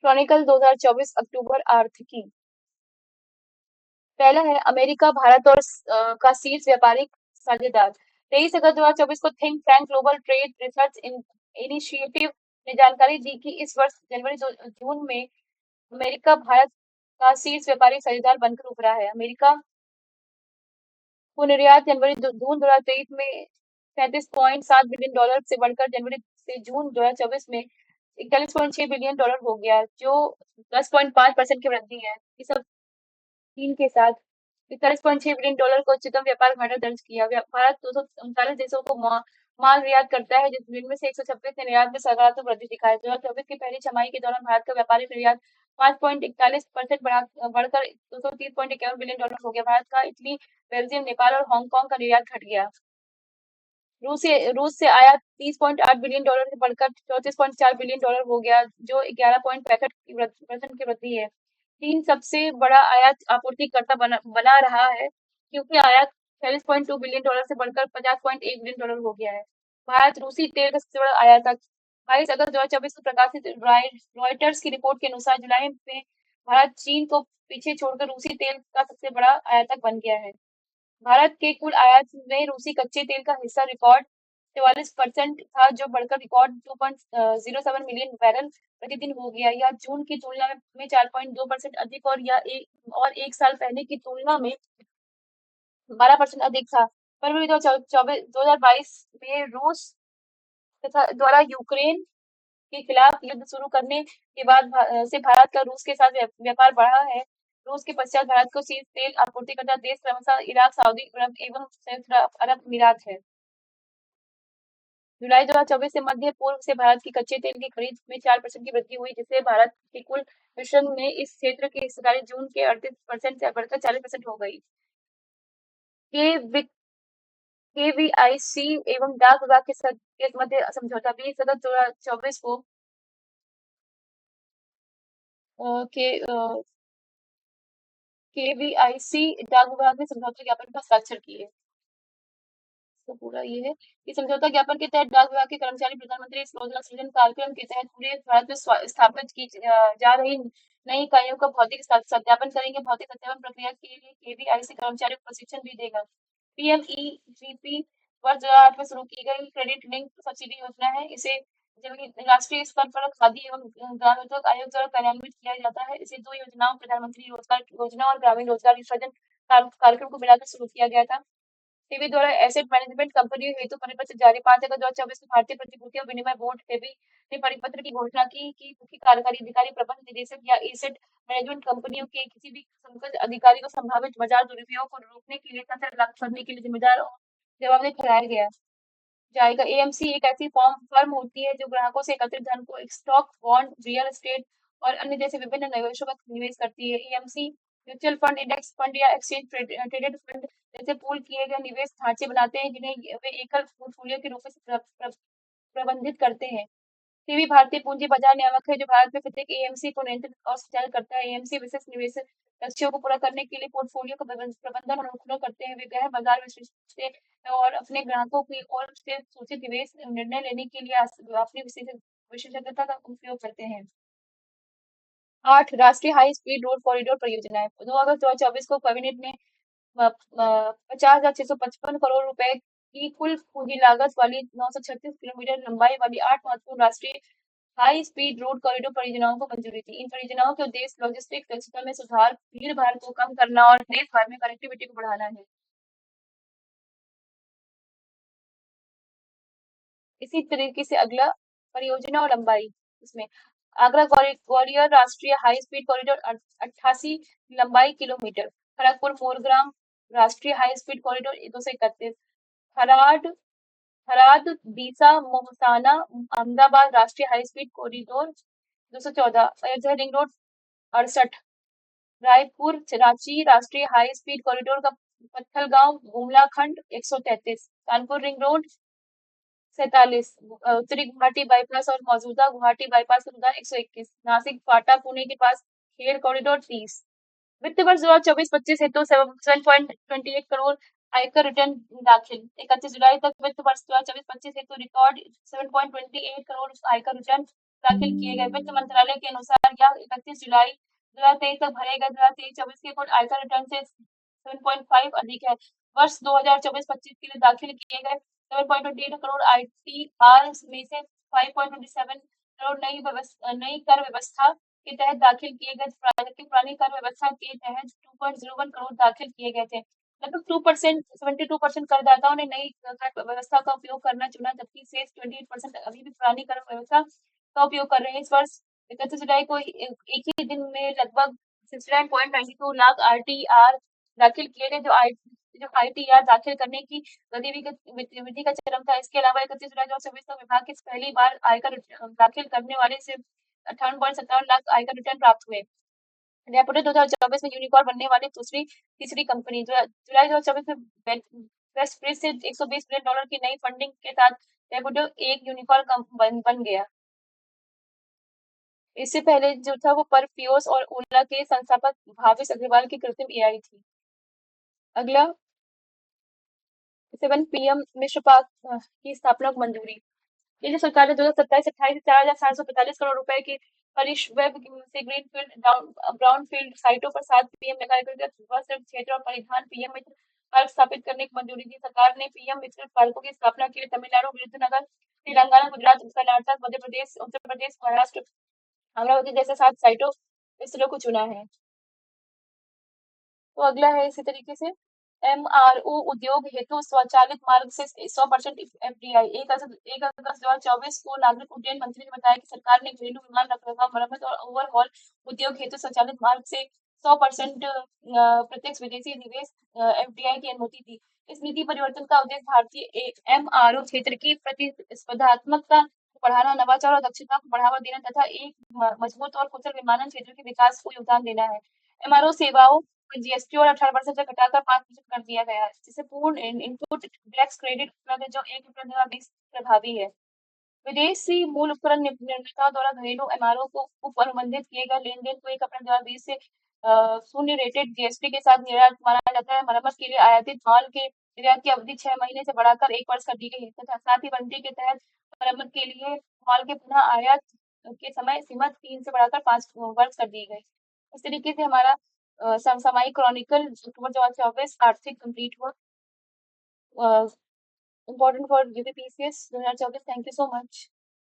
Chronicle 2024 अक्टूबर आर्थिकी। पहला है अमेरिका भारत और का शीर्ष व्यापारिक साझेदार। 23 अगस्त 2024 को think tank global trade research initiative ने जानकारी दी कि इस वर्ष जून में अमेरिका भारत का शीर्ष व्यापारिक साझेदार बनकर उभरा है। अमेरिका को निर्यात जून 2023 में 37.7 बिलियन डॉलर से बढ़कर जनवरी से जून 2024 में 41.6 बिलियन डॉलर हो गया, जो 10.5% की वृद्धि है। ये सब चीन के साथ 41.6 बिलियन डॉलर का उच्चतम व्यापार घाटा दर्ज किया। भारत 239 देशों को माल निर्यात करता है, जिनमें से 126 ने निर्यात में सकारात्मक वृद्धि दिखाई। 2024 की पहली छमाही के दौरान भारत का व्यापारिक निर्यात 5.41% बढ़कर 230.51 बिलियन डॉलर हो गया। भारत का इटली, बेल्जियम, नेपाल और हांगकांग का निर्यात घट गया। रूस से आयात 30.8 बिलियन डॉलर से बढ़कर 34.4 बिलियन डॉलर हो गया, जो 11.65% की वृद्धि है। चीन सबसे बड़ा आयात आपूर्तिकर्ता बना रहा है, क्योंकि आयात 46.2 बिलियन डॉलर से बढ़कर 50.1 बिलियन डॉलर हो गया है। भारत रूसी तेल का सबसे बड़ा आयातक। 22 अगस्त 2024 को प्रकाशित रॉयटर्स की रिपोर्ट के अनुसार जुलाई में भारत चीन को पीछे छोड़कर रूसी तेल का सबसे बड़ा आयातक बन गया है। भारत के कुल आयात में रूसी कच्चे तेल का हिस्सा रिकॉर्ड 44% था, जो बढ़कर रिकॉर्ड 2.07 मिलियन बैरल प्रतिदिन हो गया। यह जून की तुलना में 4.2% अधिक और एक साल पहले की तुलना में 12% अधिक था। फरवरी 2022 में रूस तथा द्वारा यूक्रेन के खिलाफ युद्ध शुरू करने के बाद से भारत का रूस के साथ व्यापार बढ़ा है। रूस के पश्चात भारत को शीर्ष तेल आपूर्तिकर्ता देश क्रमशः इराक, सऊदी अरब एवं संयुक्त अरब अमीरात है। जुलाई 2024 से मध्य पूर्व से भारत की कच्चे तेल की खरीद में 4% की वृद्धि हुई, जिससे भारत के कुल मिश्रण में इस क्षेत्र की हिस्सेदारी जून के 38% से बढ़कर 40% हो गई। केवीआईसी एवं डाक विभाग के मध्य समझौता 20 अगस्त 2024 को के केवीआईसी डाक विभाग ने समझौता ज्ञापन पर हस्ताक्षर किए। तो पूरा ये है कि समझौता ज्ञापन के तहत डाक विभाग के कर्मचारी प्रधानमंत्री रोजगार सृजन कार्यक्रम के तहत पूरे भारत में स्थापित की जा रही नई इकाइयों का भौतिक सत्यापन करेंगे। भौतिक सत्यापन प्रक्रिया के लिए केवीआईसी कर्मचारियों को प्रशिक्षण भी देगा। पीएमईजीपी वर्ष 2008 में शुरू की गई क्रेडिट लिंक सब्सिडी योजना है। इसे जमीन राष्ट्रीय स्तर पर खादी एवं ग्रामोद्योग आयोग द्वारा कार्यान्वित किया जाता है। इसे दो योजनाओं, प्रधानमंत्री रोजगार योजना और ग्रामीण रोजगार सृजन कार्यक्रम को मिलाकर शुरू किया गया था। सेबी द्वारा एसेट मैनेजमेंट कंपनियों हेतु परिपत्र जारी। 5 अगस्त 2024 को भारतीय प्रतिभूति और विनिमय बोर्ड सेबी ने परिपत्र की घोषणा की कि मुख्य कार्यकारी अधिकारी, प्रबंध निदेशक या एसेट मैनेजमेंट कंपनियों के किसी भी समकक्ष अधिकारी को संभावित बाजार दुरुपयोग को रोकने के लिए तंत्र लागू करने के लिए जिम्मेदार और जवाबदेह ठहराया गया जाएगा। एएमसी एक ऐसी फर्म होती है जो ग्राहकों से एकत्रित धन को स्टॉक, बॉन्ड, रियल एस्टेट और अन्य जैसे विभिन्न निवेशों में निवेश करती है। AMC mutual fund, index fund या एक्सचेंज ट्रेडेड फंड जैसे पूल किए गए निवेश ढांचे बनाते हैं, जिन्हें वे एकल पोर्टफोलियो के रूप में प्रबंधित करते हैं। सेबी भारतीय पूंजी बाजार नियामक है, जो भारत में प्रत्येक एएमसी को नियंत्रित और संचालित करता है। एएमसी विशेष निवेश लक्ष्यों को पूरा करने के लिए पोर्टफोलियो का प्रबंधन और अनुकूलन करते हैं। वे गहन बाजार विश्लेषण और अपने ग्राहकों की ओर से सूचित निवेश निर्णय लेने के लिए अपनी विशेषज्ञता का उपयोग करते हैं। 8 राष्ट्रीय हाई स्पीड रोड कॉरिडोर परियोजनाएं। 2 अगस्त 2024 को कैबिनेट ने 50,655 करोड़ रुपए की कुल पूंजी लागत वाली 936 किलोमीटर लंबाई वाली 8 महत्वपूर्ण राष्ट्रीय हाई स्पीड रोड कॉरिडोर परियोजनाओं को मंजूरी दी। इन परियोजनाओं के उद्देश्य लॉजिस्टिक दक्षता में सुधार, भीड़ भाड़ को कम करना और देश भर में कनेक्टिविटी को बढ़ाना है। इसी तरीके से अगला परियोजना और लंबाई, इसमें आगरा ग्वालियर राष्ट्रीय हाई स्पीड कॉरिडोर 88 लंबाई किलोमीटर। खड़गपुर मोरग्राम राष्ट्रीय high speed corridor 231। Kharad Kharad Deesa Mehsana Ahmedabad राष्ट्रीय high speed corridor 214। Ayodhya ring road 68। Raipur Ranchi राष्ट्रीय हाई स्पीड कॉरिडोर का पत्थलगांव गुमला खंड 133। Kanpur ring road 47। उत्तरी गुवाहाटी बाईपास और मौजूदा गुवाहाटी बाईपास का अनुदान 121। नासिक फाटा पुणे के पास खेड़ कॉरिडोर 30। वित्त वर्ष 2024-25 हेतु 7.28 करोड़ आयकर रिटर्न दाखिल। 31 जुलाई तक वित्त वर्ष 2024-25 हेतु रिकॉर्ड 7.28 करोड़ आयकर रिटर्न दाखिल किए गए। वित्त मंत्रालय के अनुसार यह 31 जुलाई 2023 तक भरे गए 2023-24 के कुल आयकर रिटर्न से 7.5 अधिक है। वर्ष 2024-25 के लिए दाखिल किए गए 7.28 करोड़ आईटीआर में से 5.27 करोड़ नई कर व्यवस्था के तहत दाखिल किए गए, जबकि पुरानी कर व्यवस्था के तहत 2.01 करोड़ दाखिल किए गए थे। लगभग 2%, 72% करदाताओं ने नई कर व्यवस्था का उपयोग करना चुना, जबकि शेष 28% अभी भी पुरानी कर व्यवस्था का उपयोग कर रहे हैं। इस वर्ष 31 जुलाई को एक ही दिन में लगभग 69.92 लाख आरटीआर दाखिल किए गए, जो आईटीआर दाखिल करने की गतिविधि का चरम था। इसके अलावा 31 जुलाई 2024 तक विभाग के पहली बार आयकर दाखिल करने वाले से 58.57 लाख आयकर रिटर्न प्राप्त हुए। रेपुटेड 2024 में यूनिकॉर्न बनने वाली तीसरी कंपनी जुलाई 2024 में वेस्टब्रिज से $120 मिलियन की नई फंडिंग के साथ रेपुटेड एक यूनिकॉर्न बन गया। इससे पहले जो था वो परफ्यूज और ओला के संस्थापक भावेश अग्रवाल की कृत्रिम एआई थी। अगला 7 पीएम मिश्र पार्क की स्थापना को मंजूरी। केंद्र सरकार ने 2027-28 4,745 करोड़ रुपए के परिवेश से ग्रीनफील्ड ब्राउनफील्ड साइटों पर 7 पीएम मेगा वस्त्र क्षेत्र और परिधान पीएम मित्र पार्क स्थापित करने की मंजूरी दी। सरकार ने पीएम मित्र पार्कों की स्थापना के लिए तमिलनाडु, विरुद्धनगर, तेलंगाना, गुजरात, कर्नाटक, मध्य प्रदेश, उत्तर प्रदेश, महाराष्ट्र, अमरावती जैसे 7 साइटों स्थलों को चुना है। तो अगला है इसी तरीके से एमआरओ उद्योग हेतु स्वचालित मार्ग से 100% एफडीआई। 1 अगस्त 2024 को नागरिक उड्डयन मंत्री ने बताया कि सरकार ने घरेलू विमान रखरखाव, मरम्मत और ओवरहॉल उद्योग हेतु स्वचालित मार्ग से 100% प्रत्यक्ष विदेशी निवेश एफडीआई की अनुमति दी। इस नीति परिवर्तन का उद्देश्य भारतीय एमआरओ क्षेत्र की प्रतिस्पर्धात्मकता को बढ़ाना, नवाचार और दक्षता को बढ़ावा देना तथा एक मजबूत और कुशल विमानन क्षेत्र के विकास को योगदान देना है। एमआरओ सेवाओं जीएसटी और 18% से घटाकर 5% कर दिया गया है, जिससे पूर्ण इनपुट टैक्स क्रेडिट उपलब्ध है, जो 1 अप्रैल 2020 प्रभावी है। विदेशी मूल उपकरण निर्माताओं द्वारा घरेलू एमआरओ को अनुबंधित किए गए लेन-देन को 1 अप्रैल 2020 से शून्य रेटेड जीएसटी के साथ निर्यात माना जाता है। मरम्मत के लिए आयातित माल के निर्यात की अवधि 6 महीने से बढ़ाकर 1 वर्ष कर दी गई है तथा साथ ही बंदी के तहत मरम्मत के लिए माल के पुनः आयात के समय सीमा 3 से बढ़ाकर 5 वर्ष कर दी गई। इस तरीके से हमारा समसामयिक क्रॉनिकल अक्टूबर 2024 आर्थिक कंप्लीट हुआ। Important for UPPCS 2024। Thank you so much.